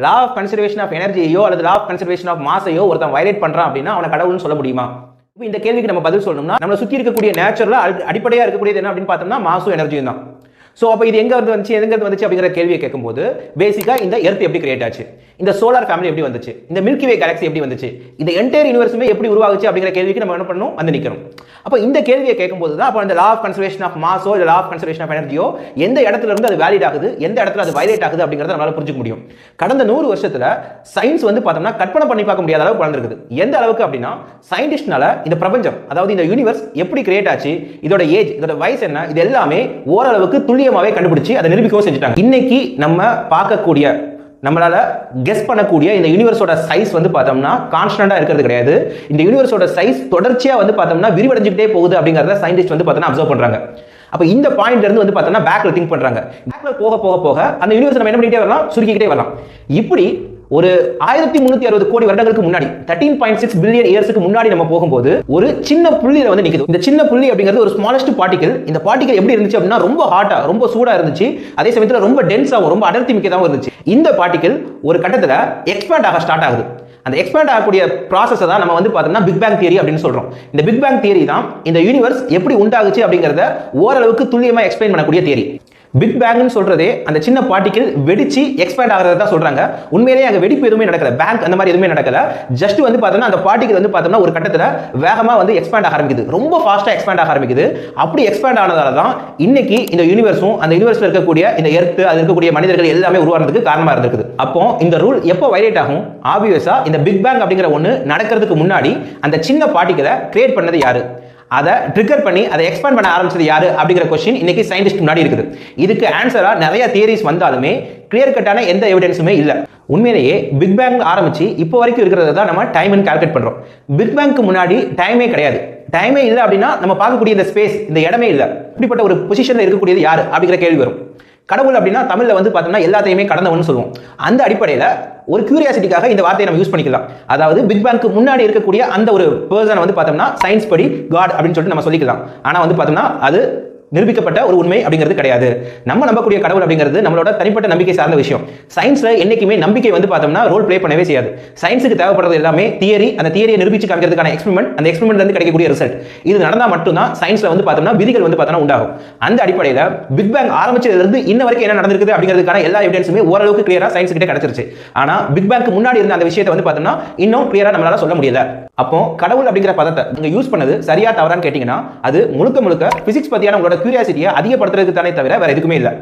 Law of conservation of எனர்ஜியோ அல்லது law of conservation of மாஸையோ ஒருத்தன் violate பண்றான் அப்படின்னா அவனை கடவுள்னு சொல்ல முடியுமா? இந்த கேள்விக்கு நம்ம பதில் சொல்லணும்னா நம்மளை சுற்றி இருக்கக்கூடிய நேச்சுரலா அடிப்படையா இருக்கக்கூடியது என்ன அப்படின்னு பார்த்தோம்னா மாசும் எனர்ஜியும் தான். ஸோ அப்போ இது எங்க வந்துச்சு அப்படிங்கிற கேள்வியை கேட்கும்போது பேசிக்கா இந்த எர்த் எப்படி கிரியேட் ஆச்சு, இந்த சோலார் ஃபேமிலி எப்படி வந்துச்சு, இந்த மில்கி வே கேலக்ஸி எப்படி வந்துச்சு, இந்த என்டையர் யூனிவர்ஸுமே எப்படி உருவாகுச்சு அப்படிங்கிற கேள்விக்கு நம்ம என்ன பண்ணணும் வந்து நிற்கணும். அப்போ இந்த கேள்வியை கேட்கும்போது தான் அப்போ இந்த லா ஆஃப் கன்சர்வேஷன் ஆஃப் மாஸோ இல்லை லா ஆஃப் கன்சர்வேஷன் ஆஃப் எனர்ஜியோ எந்த இடத்துல இருந்து அது வேலிட் ஆகுது, எந்த இடத்துல அது வயலேட் ஆகுது அப்படிங்கிறத நம்மளால புரிஞ்சுக்க முடியும். கடந்த 100 வருஷத்துல சயின்ஸ் வந்து பார்த்தோம்னா கற்பனை பண்ணி பார்க்க முடியாத அளவுக்கு வளர்ந்துருக்குது. எந்த அளவுக்கு அப்படின்னா சயின்டிஸ்ட்னால இந்த பிரபஞ்சம், அதாவது இந்த யூனிவர்ஸ் எப்படி கிரியேட் ஆச்சு, இதோட ஏஜ், இதோட வயசு என்ன, இது எல்லாமே ஓரளவுக்கு துல்லியமாவே கண்டுபிடிச்சு அதை நிரூபிக்கவும் செஞ்சுட்டாங்க. இன்னைக்கு நம்ம பார்க்கக்கூடிய, நம்மளால கெஸ் பண்ணக்கூடிய இந்த யூனிவர்ஸோட சைஸ் வந்து பார்த்தோம்னா கான்ஸ்டன்டா இருக்கிறது கிடையாது. இந்த யூனிவர்ஸோட சைஸ் தொடர்ச்சியா வந்து பார்த்தோம்னா விரிவடைஞ்சிட்டே போகுது அப்படிங்கறத சயின்டிஸ்ட் வந்து பார்த்தோம்னா அப்சர்வ் பண்றாங்க. அப்ப இந்த பாயிண்ட்ல இருந்து வந்து பார்த்தோம்னா பேக்ல திங்க் பண்றாங்க. பேக்ல போக போக போக அந்த யூனிவர்ஸ் நம்ம என்ன பண்ணிட்டே வரலாம், சுருக்கிக்கிட்டே வரலாம். இப்படி ஒரு 1360 கோடி வருடங்களுக்கு முன்னாடி 13.6 பில்லியன் இயர்ஸ்க்கு முன்னாடி நம்ம போகும்போது ஒரு சின்ன புள்ளியில வந்து நிக்குது. இந்த சின்ன புள்ளி அப்படிங்கிறது ஒரு ஸ்மாலஸ்ட் பார்ட்டிகல். இந்த பார்ட்டிகல் எப்படி இருந்துச்சு அப்படின்னா ரொம்ப ஹாட்டா, ரொம்ப சூடா இருந்துச்சு. அதே சமயத்துல ரொம்ப டென்ஸாவும் ரொம்ப அடர்த்தி மிக்கதாகவும் இருந்துச்சு. இந்த பார்ட்டிகல் ஒரு கட்டத்துல எக்ஸ்பேண்ட் ஆக ஸ்டார்ட் ஆகுது. அந்த எக்ஸ்பேண்ட் ஆகக்கூடிய ப்ராசஸ் தான் நம்ம வந்து பார்த்தோம்னா பிக் பேங் தியரி அப்படின்னு சொல்றோம். இந்த பிக் பேங் தியரி தான் இந்த யூனிவர்ஸ் எப்படி உண்டாகுச்சு அப்படிங்கறத ஓரளவுக்கு துல்லியமா எக்ஸ்பிளைன் பண்ணக்கூடிய தியரி. பிக் பேங்னு சொல்றதே அந்த சின்ன பார்ட்டிகல் வெடிச்சு எக்ஸ்பேண்ட் ஆகிறத தான் சொல்றாங்க. உண்மையிலேயே அங்க வெடிப்பு எதுவுமே நடக்கல, பேங்க் அந்த மாதிரி எதுவுமே நடக்கல. ஜஸ்ட் வந்து பார்த்தோம்னா அந்த பார்ட்டிகல் வந்து பார்த்தோம்னா ஒரு கட்டத்துல வேகமா வந்து எக்ஸ்பேண்ட் ஆக ஆரம்பிக்குது, ரொம்ப ஃபாஸ்டா எக்ஸ்பேண்ட் ஆக ஆரம்பிக்குது. அப்படி எக்ஸ்பேண்ட் ஆனதால தான் இன்னைக்கு இந்த யூனிவர்ஸும் அந்த யூனிவர்ஸ்ல இருக்கக்கூடிய இந்த எர்த், அது இருக்கக்கூடிய மனிதர்கள் எல்லாமே உருவானதுக்கு காரணமா இருந்திருக்குது. அப்போ இந்த ரூல் எப்போ வயலேட் ஆகும்? ஆப்வியஸா இந்த பிக் பேங் அப்படிங்கிற ஒண்ணு நடக்கிறதுக்கு முன்னாடி அந்த சின்ன பார்ட்டிகலை கிரியேட் பண்ணது யாரு, அதை ட்ரிகர் பண்ணி அதை எக்ஸ்பேண்ட் பண்ண ஆரம்பிச்சது யாரு அப்படிங்கிற क्वेश्चन இன்னைக்கு சயின்டிஸ்ட் முன்னாடி இருக்குது. இதுக்கு ஆன்சரா நிறைய தியரிஸ் வந்தாலுமே கிளியர் கட்டான எந்த எவிடன்ஸுமே இல்ல. உண்மையிலேயே பிக் பேங் ஆரம்பிச்சு இப்போ வரைக்கும் இருக்கிறத தான் நம்ம டைம்னு கால்குலேட் பண்றோம். பிக் பேங்க்கு முன்னாடி டைமே கிடையாது. டைமே இல்லை அப்படின்னா நம்ம பார்க்கக்கூடிய இந்த ஸ்பேஸ், இந்த இடமே இல்லை. இப்படிப்பட்ட ஒரு பொசிஷன்ல இருக்கக்கூடியது யாரு அப்படிங்கிற கேள்வி வரும். கடவுள் அப்படின்னா தமிழ்ல வந்து பார்த்தோம்னா எல்லாத்தையுமே கடந்தவன்னு சொல்லுவோம். அந்த அடிப்படையில் ஒரு கியூரியாசிட்டிக்காக இந்த வார்த்தையை நம்ம யூஸ் பண்ணிக்கலாம். அதாவது பிக் பேங்க்கு முன்னாடி இருக்கக்கூடிய அந்த ஒரு பர்சனை வந்து பார்த்தோம்னா சயின்ஸ் படி காட் அப்படின்னு சொல்லிட்டு நம்ம சொல்லிக்கலாம். ஆனா வந்து பார்த்தோம்னா அது நிரூபிக்கப்பட்ட ஒரு உண்மை அப்படிங்கிறது கிடையாது. நம்ம நம்பக்கூடிய கடவுள் அப்படிங்கிறது நம்மளோட தனிப்பட்ட நம்பிக்கை சார்ந்த விஷயம். சயின்ஸ்ல என்னைக்குமே நம்பிக்கை வந்து பார்த்தோம்னா ரோல் பிளே பண்ணவே செய்யாது. சயின்ஸுக்கு தேவைப்படுறது எல்லாமே தியரி, அந்த தியரியை நிரூபிச்சு காமிக்கிறதுக்கான எக்ஸ்பெரிமெண்ட், அந்த எக்ஸ்பெரிமெண்ட்ல இருந்து கிடைக்கக்கூடிய ரிசல்ட். இது நடந்தா மட்டும்தான் சயின்ஸ்ல வந்து பார்த்தோம்னா விதிகள் வந்து பார்த்தோம்னா உண்டாகும். அந்த அடிப்படையில் பிக் பேங் ஆரம்பிச்சதுல இருந்து இன்ன வரைக்கும் என்ன நடந்திருக்குது அப்படிங்கிறதுக்கான எல்லா எவிடன்ஸுமே ஓரளவுக்கு கிளியரா சயின்ஸ் கிட்ட கிடைச்சிருச்சு. ஆனா பிக் பேங்க்கு முன்னாடி இருந்த அந்த விஷயத்தை வந்து பார்த்தோம்னா இன்னும் கிளியரா நம்மளால சொல்ல முடியல. அப்போ கடவுள் அப்படிங்கிற பதத்தை நீங்க யூஸ் பண்ணது சரியா தவறான்னு கேட்டீங்கன்னா அது முழுக்க முழுக்க பிசிக்ஸ் பத்தியான உங்களோட கியூரியாசிட்டியை அதிகப்படுத்துறதுக்கு தானே தவிர வேற எதுக்குமே இல்லை.